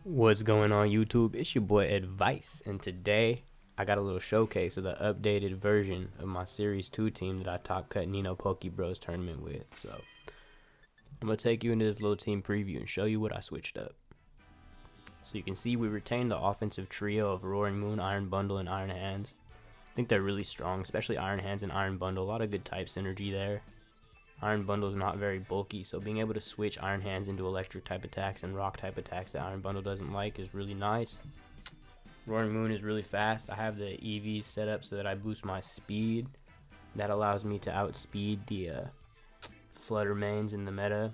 What's going on YouTube? It's your boy Advice, and today I got a little showcase of the updated version of my Series 2 team that I top cut Nino Poke Bros tournament with. So I'm going to take you into this little team preview and show you what I switched up. So you can see we retained the offensive trio of Roaring Moon, Iron Bundle, and Iron Hands. I think they're really strong, especially Iron Hands and Iron Bundle. A lot of good type synergy there. Iron Bundle is not very bulky, so being able to switch Iron Hands into electric type attacks and rock type attacks that Iron Bundle doesn't like is really nice. Roaring Moon is really fast. I have the EVs set up so that I boost my speed. That allows me to outspeed the Flutter mains in the meta.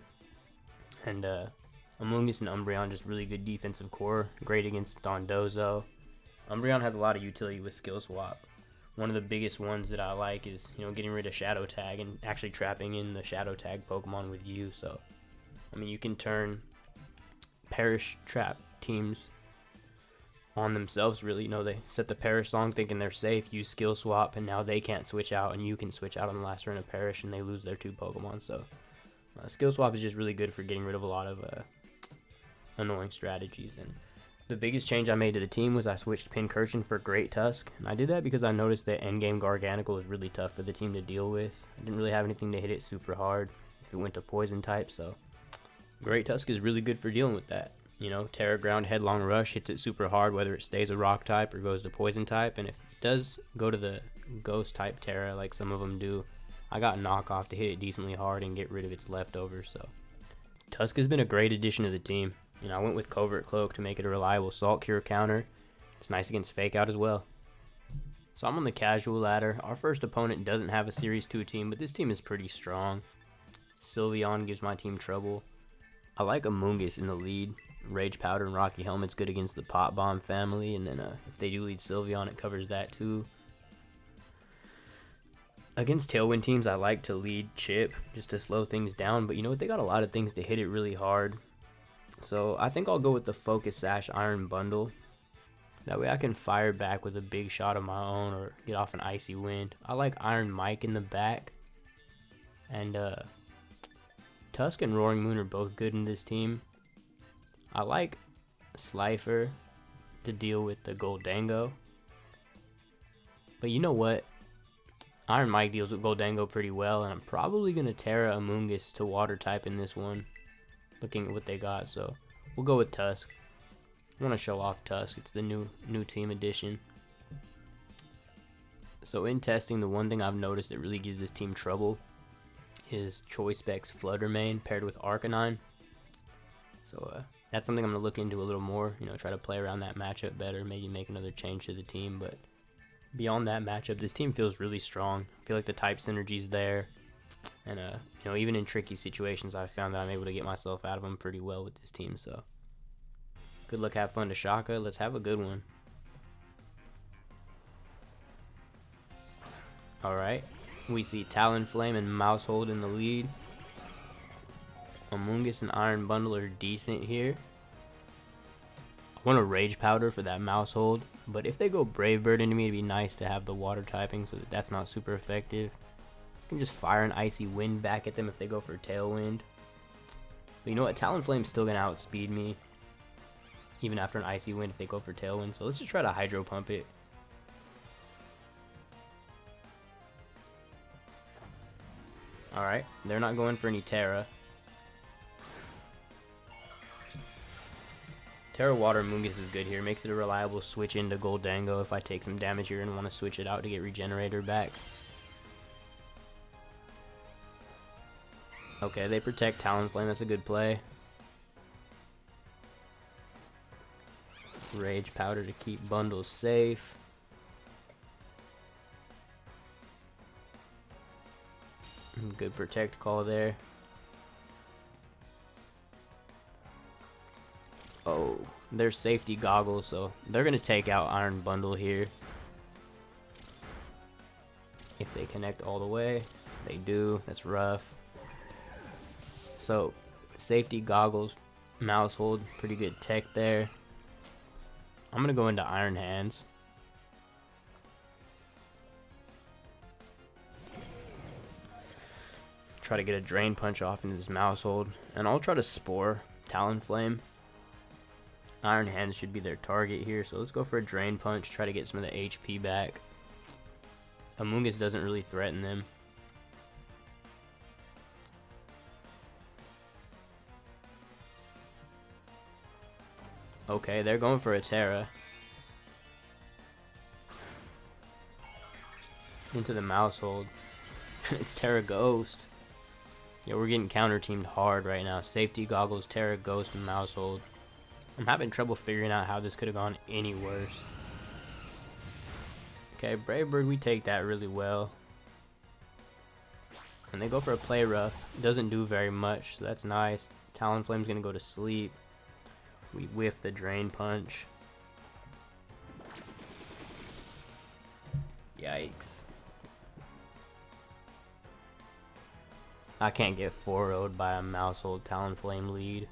And Amoonguss and Umbreon, just really good defensive core. Great against Dondozo. Umbreon has a lot of utility with skill swap. One of the biggest ones that I like is, getting rid of Shadow Tag and actually trapping in the Shadow Tag Pokemon with you. So, I mean, you can turn Perish trap teams on themselves, really. They set the Perish song thinking they're safe, use skill swap, and now they can't switch out, and you can switch out on the last turn of Perish, and they lose their 2 Pokemon. So, skill swap is just really good for getting rid of a lot of annoying strategies. And the biggest change I made to the team was I switched Pincurchin for Great Tusk, and I did that because I noticed that endgame Garganacl was really tough for the team to deal with. I didn't really have anything to hit it super hard if it went to Poison type, so Great Tusk is really good for dealing with that. Terra Ground, Headlong Rush hits it super hard whether it stays a Rock type or goes to Poison type, and if it does go to the Ghost type Terra like some of them do, I got Knockoff to hit it decently hard and get rid of its leftovers. So Tusk has been a great addition to the team. I went with Covert Cloak to make it a reliable Salt Cure counter. It's nice against Fake Out as well. So I'm on the casual ladder. Our first opponent doesn't have a Series 2 team, but this team is pretty strong. Sylveon gives my team trouble. I like Amoonguss in the lead. Rage Powder and Rocky Helmet's good against the Pot Bomb family, and then if they do lead Sylveon, it covers that too. Against Tailwind teams, I like to lead Chip just to slow things down, but you know what? They got a lot of things to hit it really hard. So I think I'll go with the Focus Sash Iron Bundle. That way I can fire back with a big shot of my own or get off an Icy Wind. I like Iron Mike in the back. And Tusk and Roaring Moon are both good in this team. I like Slifer to deal with the Goldango. But you know what? Iron Mike deals with Goldango pretty well, and I'm probably going to Terra Amoonguss to Water type in this one, looking at what they got. So we'll go with Tusk. I want to show off Tusk. It's the new team edition. So in testing, the one thing I've noticed that really gives this team trouble is Choice Specs Flutter Mane paired with Arcanine. So that's something I'm going to look into a little more. Try to play around that matchup better. Maybe make another change to the team. But beyond that matchup, this team feels really strong. I feel like the type synergy's there. And, even in tricky situations, I've found that I'm able to get myself out of them pretty well with this team. So, good luck, have fun to Shaka. Let's have a good one. Alright, we see Talonflame and Maushold in the lead. Amoonguss and Iron Bundle are decent here. I want a Rage Powder for that Maushold, but if they go Brave Bird into me, it'd be nice to have the Water typing so that that's not super effective. You can just fire an Icy Wind back at them if they go for Tailwind. But you know what? Talonflame's still going to outspeed me, even after an Icy Wind if they go for Tailwind. So let's just try to Hydro Pump it. Alright, they're not going for any Terra. Terra Water Amoonguss is good here. Makes it a reliable switch into Goldango if I take some damage here and want to switch it out to get Regenerator back. Okay, they protect Talonflame. That's a good play. Rage Powder to keep Bundles safe. Good protect call there. Oh, they're safety goggles, so they're going to take out Iron Bundle here. If they connect all the way. They do. That's rough. So, safety goggles, Maushold, pretty good tech there. I'm going to go into Iron Hands. Try to get a Drain Punch off into this Maushold. And I'll try to Spore Talonflame. Iron Hands should be their target here, so let's go for a Drain Punch, try to get some of the HP back. Amoonguss doesn't really threaten them. Okay, they're going for a Terra. Into the Maushold. It's Terra Ghost. Yeah, we're getting counter teamed hard right now. Safety Goggles, Terra Ghost, and Maushold. I'm having trouble figuring out how this could have gone any worse. Okay, Brave Bird, we take that really well. And they go for a Play Rough. It doesn't do very much, so that's nice. Talonflame's gonna go to sleep. We whiff the Drain Punch. Yikes. I can't get 4-0'd by a Maushold Talonflame lead.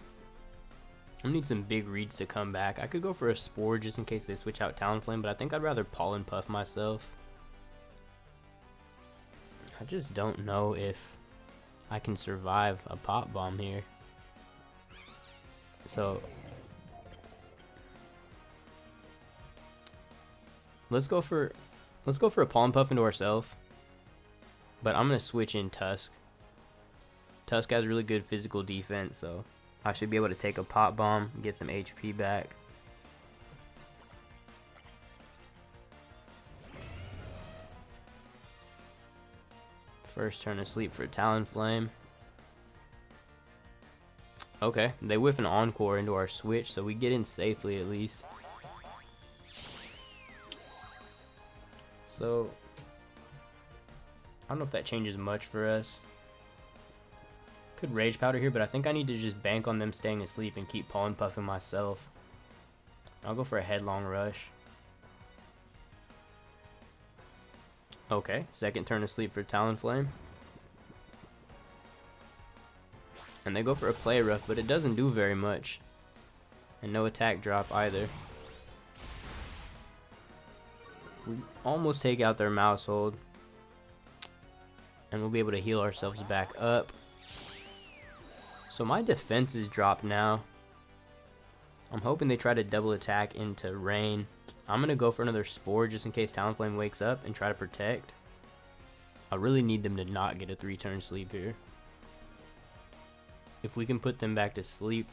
I need some big reads to come back. I could go for a Spore just in case they switch out Talonflame, but I think I'd rather Pollen Puff myself. I just don't know if I can survive a Pop Bomb here. So let's go for a Pollen Puff into ourselves. But I'm gonna switch in Tusk. Tusk has really good physical defense, so I should be able to take a Pop Bomb, get some HP back. First turn of sleep for Talonflame. Okay, they whiff an Encore into our switch, so we get in safely at least. So I don't know if that changes much for us. Could Rage Powder here, but I think I need to just bank on them staying asleep and keep Pollen Puffing myself. I'll go for a Headlong Rush. Okay, second turn of sleep for Talonflame. And they go for a Play Rough, but it doesn't do very much. And no attack drop either. We almost take out their Maushold. And we'll be able to heal ourselves back up. So my defense is dropped now. I'm hoping they try to double attack into Rain. I'm going to go for another Spore just in case Talonflame wakes up and try to protect. I really need them to not get a 3-turn sleep here. If we can put them back to sleep,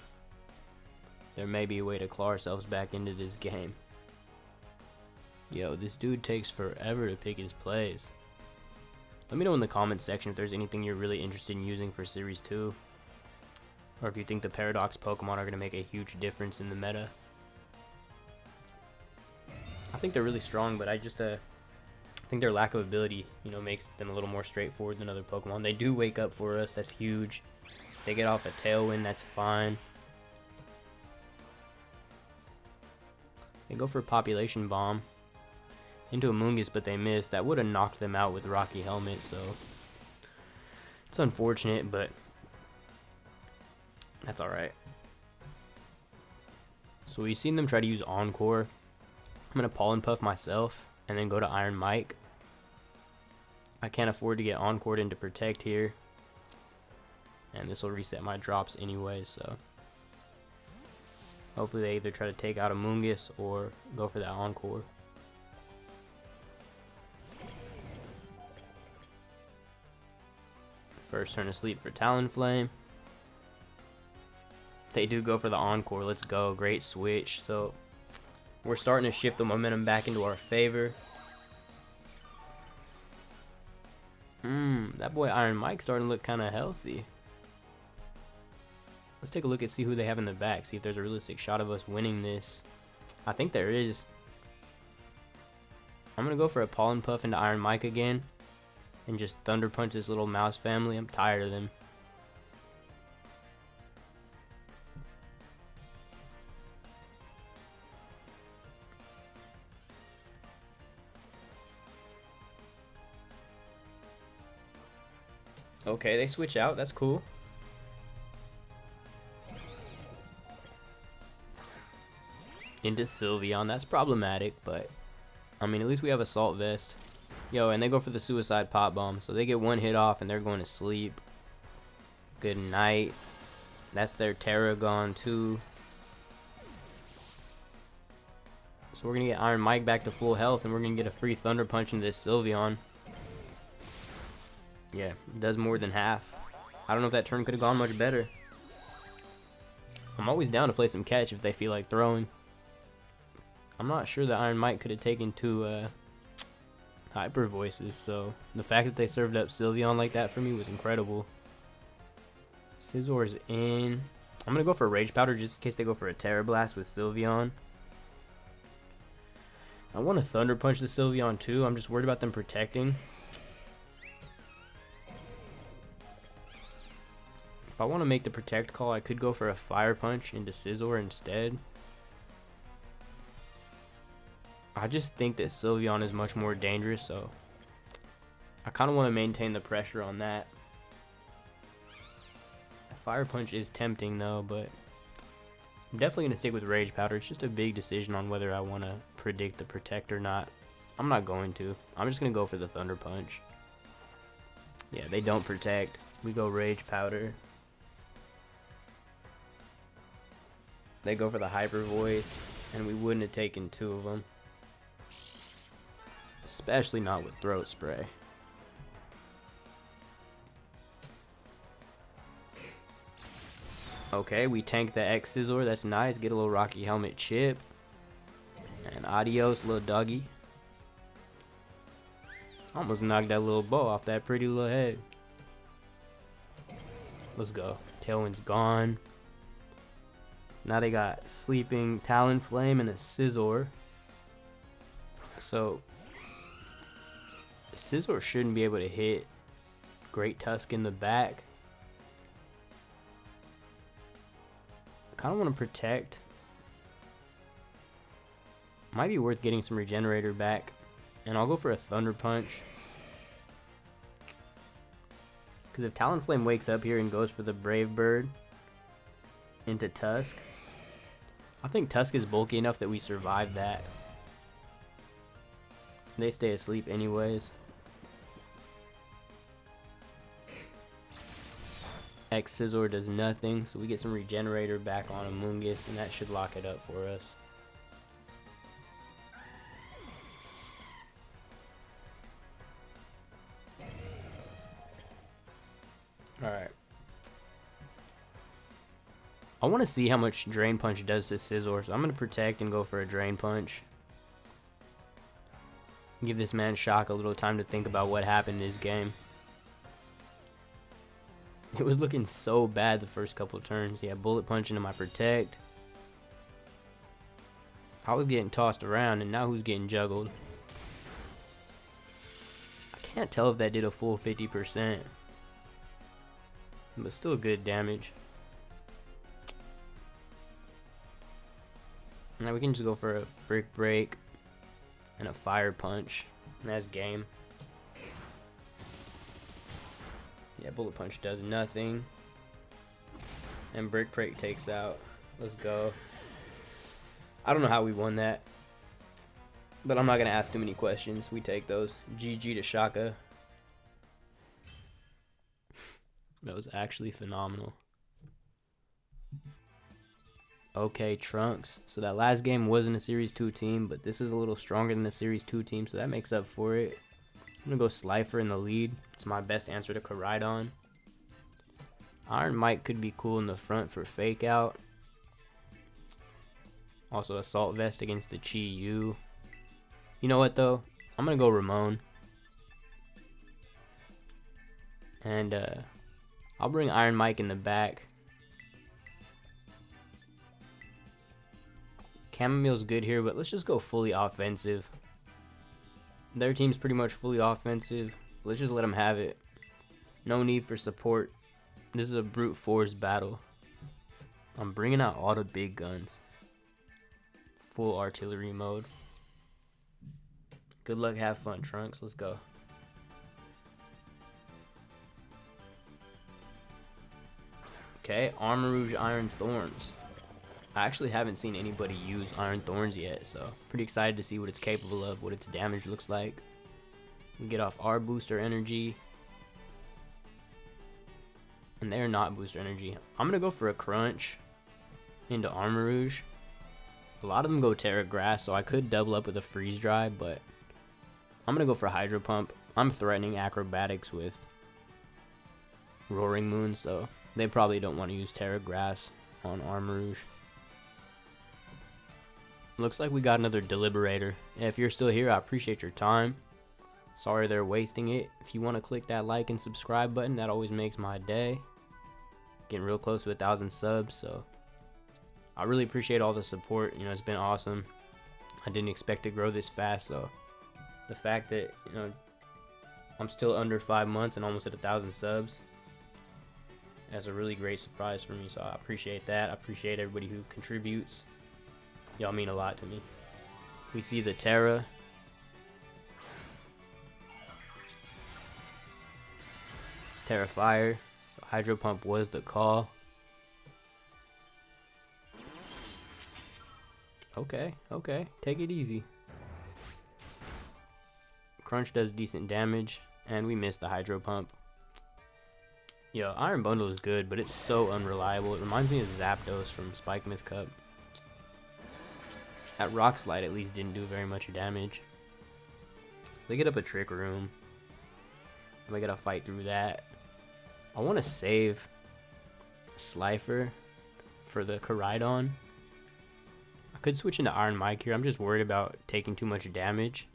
there may be a way to claw ourselves back into this game. Yo, this dude takes forever to pick his plays. Let me know in the comments section if there's anything you're really interested in using for Series 2. Or if you think the Paradox Pokemon are going to make a huge difference in the meta. I think they're really strong, but I think their lack of ability, makes them a little more straightforward than other Pokemon. They do wake up for us, that's huge. They get off a Tailwind, that's fine. They go for a Population Bomb into Amoonguss, but they miss. That would have knocked them out with Rocky Helmet, so it's unfortunate, but that's alright. So we've seen them try to use Encore. I'm going to Pollen Puff myself and then go to Iron Mike. I can't afford to get Encored into Protect here. And this will reset my drops anyway, so hopefully they either try to take out Amoonguss or go for that Encore. First turn of sleep for Talonflame. They do go for the Encore. Let's go. Great switch. So we're starting to shift the momentum back into our favor. That boy Iron Mike's starting to look kind of healthy. Let's take a look and see who they have in the back. See if there's a realistic shot of us winning this. I think there is. I'm going to go for a Pollen Puff into Iron Mike again. And just Thunder Punch this little mouse family. I'm tired of them. Okay, they switch out. That's cool. Into Sylveon. That's problematic, but I mean, at least we have Assault Vest. Yo, and they go for the Suicide Pop Bomb. So they get one hit off and they're going to sleep. Good night. That's their Terra gone too. So we're going to get Iron Mike back to full health, and we're going to get a free Thunder Punch into this Sylveon. Yeah, it does more than half. I don't know if that turn could have gone much better. I'm always down to play some catch if they feel like throwing. I'm not sure that Iron Mike could have taken 2 Hyper Voices, so the fact that they served up Sylveon like that for me was incredible. Scizor's in. I'm going to go for a Rage Powder just in case they go for a Terra Blast with Sylveon. I want to Thunder Punch the Sylveon too. I'm just worried about them protecting. If I want to make the Protect call, I could go for a Fire Punch into Scizor instead. I just think that Sylveon is much more dangerous, so I kind of want to maintain the pressure on that. A Fire Punch is tempting though, but I'm definitely going to stick with Rage Powder. It's just a big decision on whether I want to predict the Protect or not. I'm not going to. I'm just going to go for the Thunder Punch. Yeah, they don't protect. We go Rage Powder. They go for the Hyper Voice, and we wouldn't have taken 2 of them. Especially not with Throat Spray. Okay, we tank the X Scizor. That's nice. Get a little Rocky Helmet chip. And adios, little doggy. Almost knocked that little bow off that pretty little head. Let's go. Tailwind's gone. So now they got Sleeping Talonflame and a Scizor. So Scizor shouldn't be able to hit Great Tusk in the back. I kind of want to protect. Might be worth getting some Regenerator back. And I'll go for a Thunder Punch. Because if Talonflame wakes up here and goes for the Brave Bird into Tusk, I think Tusk is bulky enough that we survive that. They stay asleep anyways. X Scizor does nothing, so we get some Regenerator back on Amoonguss, and that should lock it up for us. Alright. I want to see how much Drain Punch does to Scizor, so I'm going to protect and go for a Drain Punch. Give this man Shock a little time to think about what happened in this game. It was looking so bad the first couple of turns. Yeah, Bullet Punch into my Protect. I was getting tossed around, and now who's getting juggled? I can't tell if that did a full 50%. But still good damage. Now we can just go for a Brick Break and a Fire Punch. And that's game. Yeah, Bullet Punch does nothing. And Brick Break takes out. Let's go. I don't know how we won that. But I'm not going to ask too many questions. We take those. GG to Shaka. That was actually phenomenal. Okay, Trunks. So that last game wasn't a Series 2 team, but this is a little stronger than the Series 2 team, so that makes up for it. I'm going to go Slifer in the lead. It's my best answer to Koraidon. Iron Mike could be cool in the front for Fake Out. Also Assault Vest against the Chi Yu. You know what, though? I'm going to go Ramon. And, I'll bring Iron Mike in the back. Chamomile's good here, but let's just go fully offensive. Their team's pretty much fully offensive. Let's just let them have it. No need for support. This is a brute force battle. I'm bringing out all the big guns. Full artillery mode. Good luck, have fun, Trunks. Let's go. Okay, Armarouge Iron Thorns. I actually haven't seen anybody use Iron Thorns yet, so pretty excited to see what it's capable of, what its damage looks like. We get off our booster energy. And they're not booster energy. I'm going to go for a Crunch into Armarouge. A lot of them go Terra Grass, so I could double up with a Freeze Dry, but I'm going to go for Hydro Pump. I'm threatening Acrobatics with Roaring Moon, so they probably don't want to use Terra Grass on Armarouge. Looks like we got another Deliberator. If you're still here, I appreciate your time. Sorry they're wasting it. If you want to click that like and subscribe button, that always makes my day. Getting real close to 1,000 subs, so I really appreciate all the support. You know, it's been awesome. I didn't expect to grow this fast, so the fact that, you know, I'm still under 5 months and almost at 1,000 subs, that's a really great surprise for me, so I appreciate that. I appreciate everybody who contributes. Y'all mean a lot to me. We see the Terra. Terra Fire. So Hydro Pump was the call. Okay, okay. Take it easy. Crunch does decent damage, and we missed the Hydro Pump. Yo, Iron Bundle is good, but it's so unreliable. It reminds me of Zapdos from Spike Myth Cup. That Rock Slide at least didn't do very much damage. So they get up a Trick Room. And we gotta fight through that. I want to save Slifer for the Koraidon. I could switch into Iron Mike here. I'm just worried about taking too much damage.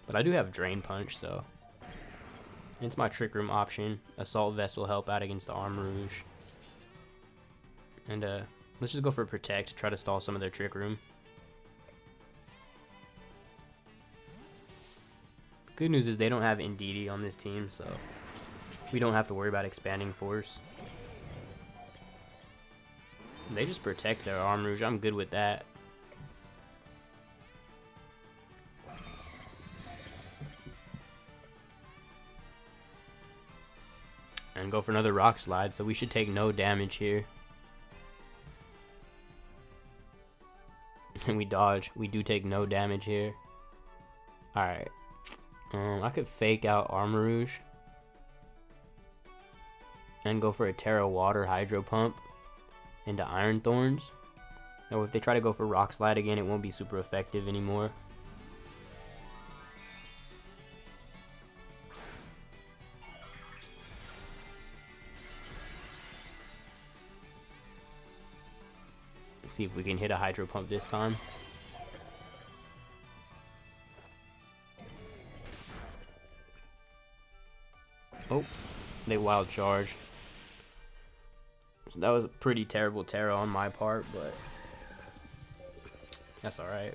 But I do have Drain Punch, so it's my Trick Room option. Assault Vest will help out against the Armarouge. And let's just go for Protect, try to stall some of their Trick Room. Good news is they don't have Indeedee on this team, so we don't have to worry about Expanding Force. They just protect their Armarouge. I'm good with that. And go for another Rock Slide, so we should take no damage here. And we dodge. We do take no damage here. Alright. I could fake out Armarouge and go for a Terra Water Hydro Pump into Iron Thorns. Now if they try to go for Rock Slide again, it won't be super effective anymore. Let's see if we can hit a Hydro Pump this time. Oh, they Wild Charge. So that was a pretty terrible Terra on my part, but that's alright.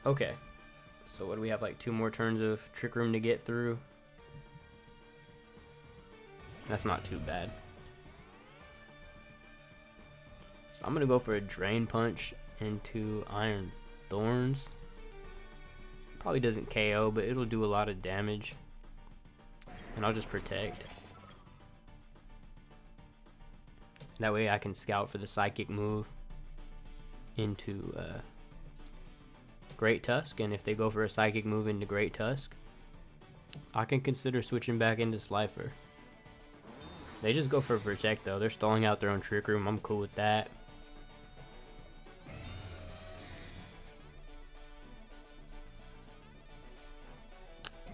Okay, so what do we have, like 2 more turns of Trick Room to get through? That's not too bad. So I'm gonna go for a Drain Punch into Iron Thorns. Probably doesn't KO, but it'll do a lot of damage. And I'll just Protect. That way I can scout for the Psychic move into Great Tusk. And if they go for a Psychic move into Great Tusk, I can consider switching back into Slifer. They just go for Protect though. They're stalling out their own Trick Room. I'm cool with that.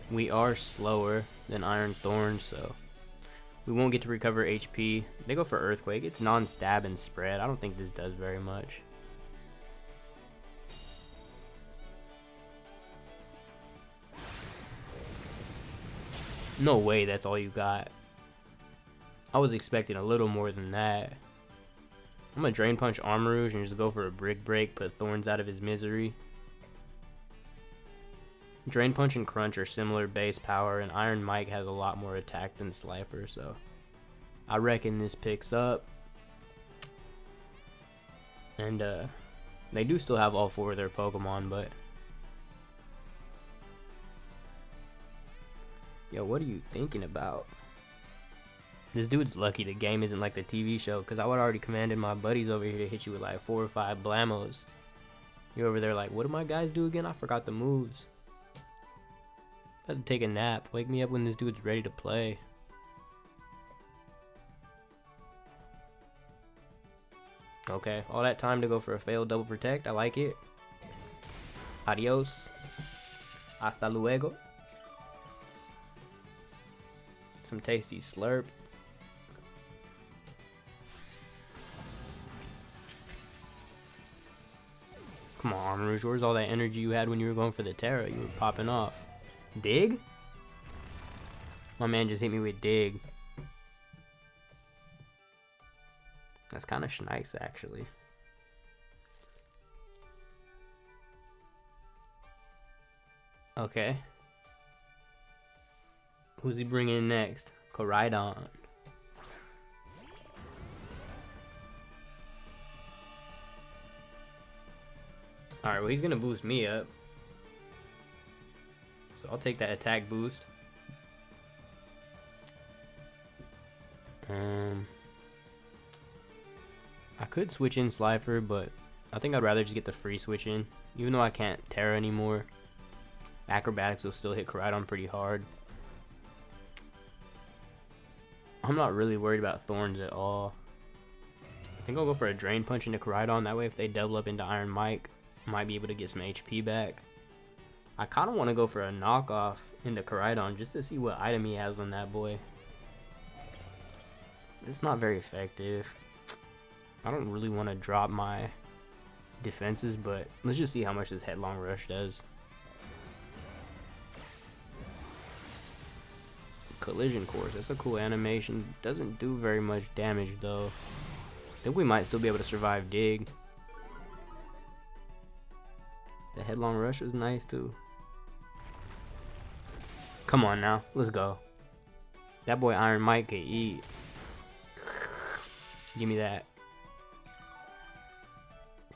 We are slower than Iron Thorns, so we won't get to recover HP. They go for Earthquake. It's non-stab and spread. I don't think this does very much. No way that's all you got. I was expecting a little more than that. I'm gonna Drain Punch Armarouge and just go for a Brick Break, put Thorns out of his misery. Drain Punch and Crunch are similar base power, and Iron Mike has a lot more attack than Slifer, so I reckon this picks up. And they do still have all 4 of their Pokemon, but yo, what are you thinking about? This dude's lucky the game isn't like the TV show, because I would already commanded my buddies over here to hit you with like 4 or 5 Blamos. You're over there like, what do my guys do again? I forgot the moves. I had to take a nap. Wake me up when this dude's ready to play. Okay, all that time to go for a failed double protect. I like it. Adios. Hasta luego. Some tasty slurp. Come on, Armarouge. Where's all that energy you had when you were going for the Terra? You were popping off. Dig? My man just hit me with Dig. That's kind of nice, actually. Okay. Who's he bringing in next? Koraidon. Alright, well, he's going to boost me up. So I'll take that attack boost. I could switch in Slifer, but I think I'd rather just get the free switch in. Even though I can't Terra anymore, Acrobatics will still hit Koraidon pretty hard. I'm not really worried about Thorns at all. I think I'll go for a Drain Punch into Koraidon. That way if they double up into Iron Mike, I might be able to get some HP back. I kind of want to go for a knockoff into Koraidon just to see what item he has on that boy. It's not very effective. I don't really want to drop my defenses, but let's just see how much this Headlong Rush does. Collision Course, that's a cool animation. Doesn't do very much damage though. I think we might still be able to survive Dig. The Headlong Rush is nice too. Come on now, let's go. That boy Iron Mike can eat. Give me that.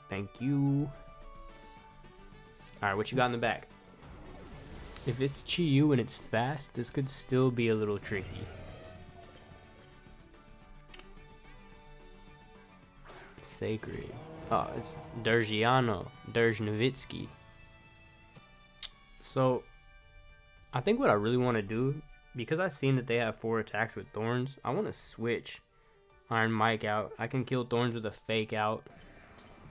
Thank you. Alright, what you got in the back? If it's Chi-Yu and it's fast, this could still be a little tricky. Sacred. Oh, it's Durgiano. Durge. So, I think what I really want to do, because I've seen that they have 4 attacks with Thorns, I want to switch Iron Mike out. I can kill Thorns with a Fake Out.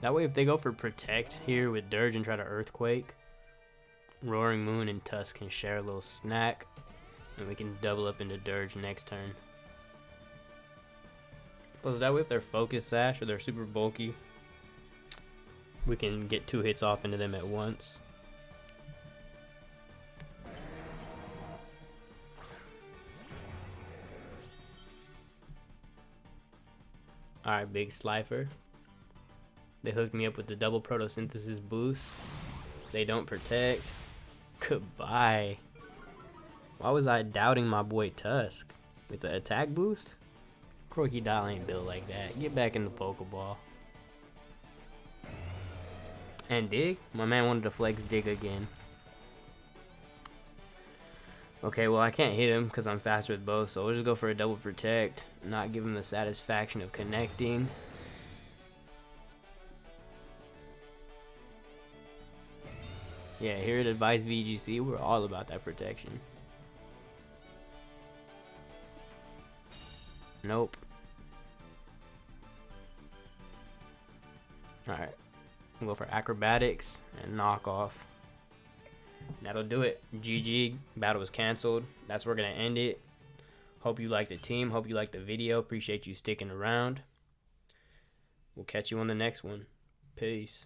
That way if they go for Protect here with Dirge and try to Earthquake, Roaring Moon and Tusk can share a little snack, and we can double up into Dirge next turn. Plus that way if they're Focus Sash or they're super bulky, we can get 2 hits off into them at once. Alright, big Slifer. They hooked me up with the double Photosynthesis boost. They don't protect. Goodbye. Why was I doubting my boy Tusk? With the attack boost? Crocodile ain't built like that. Get back in the Pokeball. And Dig? My man wanted to flex Dig again. Okay, well I can't hit him because I'm faster with both, so we'll just go for a double protect. Not give him the satisfaction of connecting. Yeah, here at Advice VGC, we're all about that protection. Nope. Alright. We'll go for Acrobatics and Knockoff. That'll do it. GG. Battle was canceled. That's where we're going to end it. Hope you like the team. Hope you like the video. Appreciate you sticking around. We'll catch you on the next one. Peace.